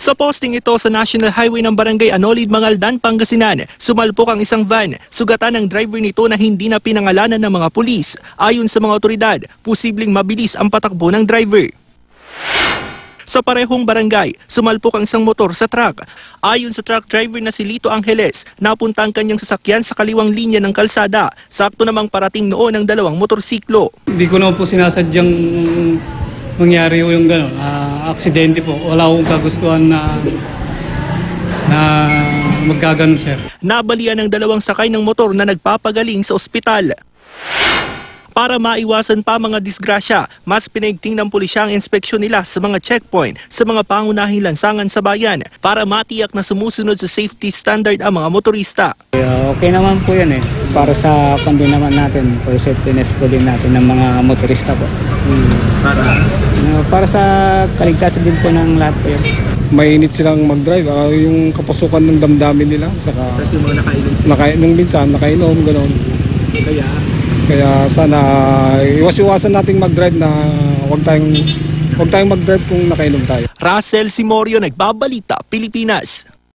Sa posting ito sa National Highway ng Barangay Anolid, Mangaldan, Pangasinan, sumalpok ang isang van. Sugatan ng driver nito na hindi na pinangalanan ng mga pulis. Ayon sa mga otoridad, posibleng mabilis ang patakbo ng driver. Sa parehong barangay, sumalpok ang isang motor sa truck. Ayon sa truck driver na si Lito Angeles, napunta ang kanyang sasakyan sa kaliwang linya ng kalsada. Sakto namang parating noon ang dalawang motorsiklo. Hindi ko naman po sinasadyang mangyari yung gano'n, aksidente po. Wala akong kagustuhan na magkaganon, sir. Nabalian ng dalawang sakay ng motor na nagpapagaling sa ospital. Para maiwasan pa mga disgrasya, mas pinaigting ng pulisya ang inspeksyon nila sa mga checkpoint sa mga pangunahing lansangan sa bayan para matiyak na sumusunod sa safety standard ang mga motorista. Okay naman po yan para sa pandin naman natin, for safetyness po din natin ng mga motorista po. Para sa kaligtasan din po ng lahat po yun. Mainit silang mag-drive, yung kapasukan ng damdamin nila, saka nakainom minsan, nakainom, gano'n. Kaya sana iwas-iwasan nating mag-drive na huwag tayong mag-drive kung nakainom tayo. Russell Simorio, Nagbabalita, Pilipinas.